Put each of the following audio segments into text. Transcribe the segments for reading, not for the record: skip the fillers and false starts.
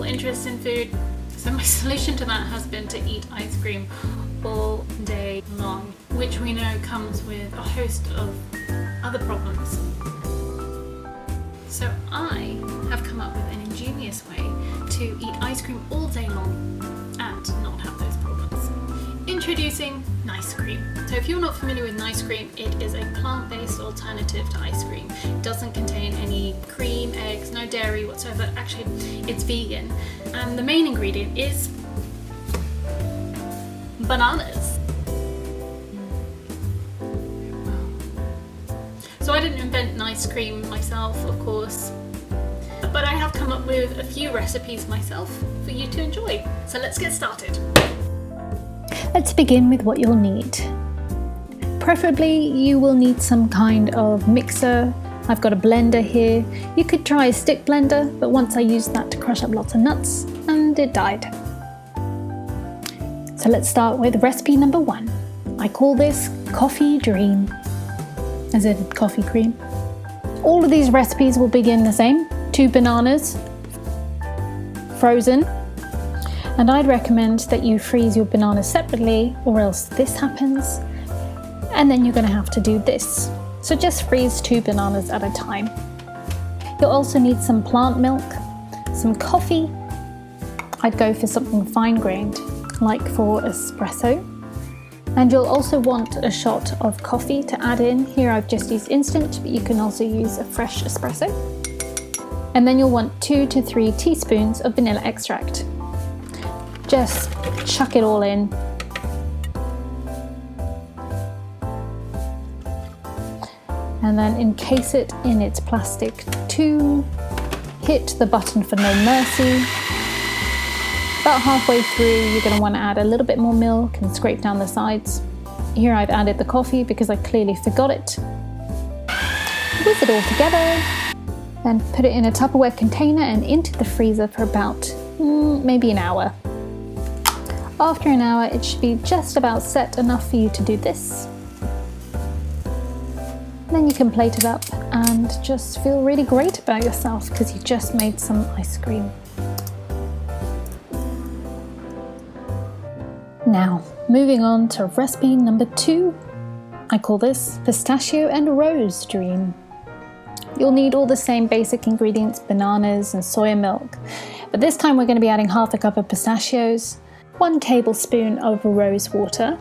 interest in food. So my solution to that has been to eat ice cream all day long, which we know comes with a host of other problems. So I have come up with an ingenious way to eat ice cream all day long and not have those problems. Introducing nicecream. So if you're not familiar with nicecream, it is a plant-based alternative to ice cream. It doesn't contain any cream, eggs, no dairy whatsoever. Actually, it's vegan. And the main ingredient is bananas. So I didn't invent nicecream myself, of course, but I have come up with a few recipes myself for you to enjoy. So let's get started. Let's begin with what you'll need. Preferably you will need some kind of mixer. I've got a blender here. You could try a stick blender, but once I used that to crush up lots of nuts and it died. So let's start with recipe number 1. I call this Coffee Dream, as in coffee cream. All of these recipes will begin the same. 2 bananas, frozen. And I'd recommend that you freeze your bananas separately, or else this happens. And then you're going to have to do this. So just freeze 2 bananas at a time. You'll also need some plant milk, some coffee. I'd go for something fine-grained, like for espresso. And you'll also want a shot of coffee to add in. Here I've just used instant, but you can also use a fresh espresso. And then you'll want 2 to 3 teaspoons of vanilla extract. Just chuck it all in. And then encase it in its plastic tube. Hit the button for no mercy. About halfway through, you're going to want to add a little bit more milk and scrape down the sides. Here I've added the coffee because I clearly forgot it. Whisk it all together and put it in a Tupperware container and into the freezer for about maybe an hour. After an hour, it should be just about set enough for you to do this. Then you can plate it up and just feel really great about yourself because you just made some ice cream. Now, moving on to recipe number 2. I call this Pistachio and Rose Dream. You'll need all the same basic ingredients, bananas and soya milk, but this time we're going to be adding half a cup of pistachios, 1 tablespoon of rose water,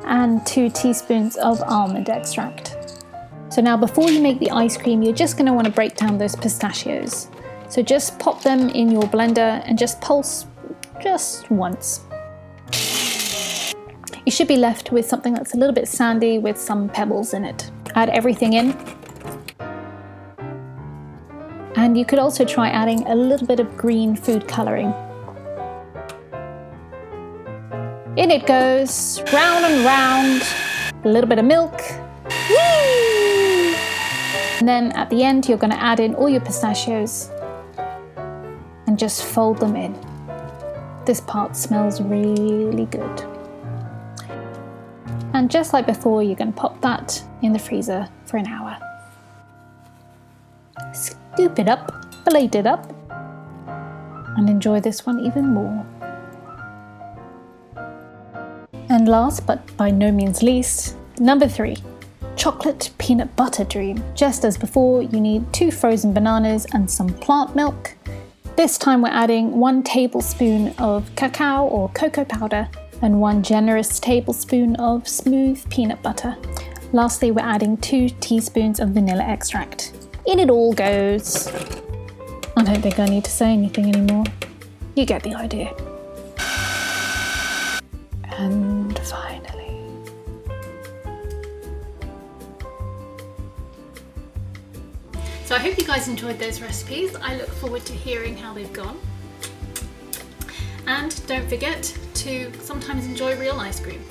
and 2 teaspoons of almond extract. So now before you make the ice cream, you're just going to want to break down those pistachios. So just pop them in your blender and just pulse just once. You should be left with something that's a little bit sandy with some pebbles in it. Add everything in. And you could also try adding a little bit of green food colouring. In it goes, round and round, a little bit of milk. Whee! And then at the end, you're going to add in all your pistachios and just fold them in. This part smells really good. And just like before, you're going to pop that in the freezer for an hour. Scoop it up, plate it up, and enjoy this one even more. And last, but by no means least, number 3, Chocolate Peanut Butter Dream. Just as before, you need 2 frozen bananas and some plant milk. This time we're adding 1 tablespoon of cacao or cocoa powder and 1 generous tablespoon of smooth peanut butter. Lastly, we're adding 2 teaspoons of vanilla extract. In it all goes. I don't think I need to say anything anymore. You get the idea. And finally. So I hope you guys enjoyed those recipes. I look forward to hearing how they've gone. And don't forget to sometimes enjoy real ice cream.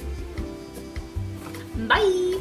Bye!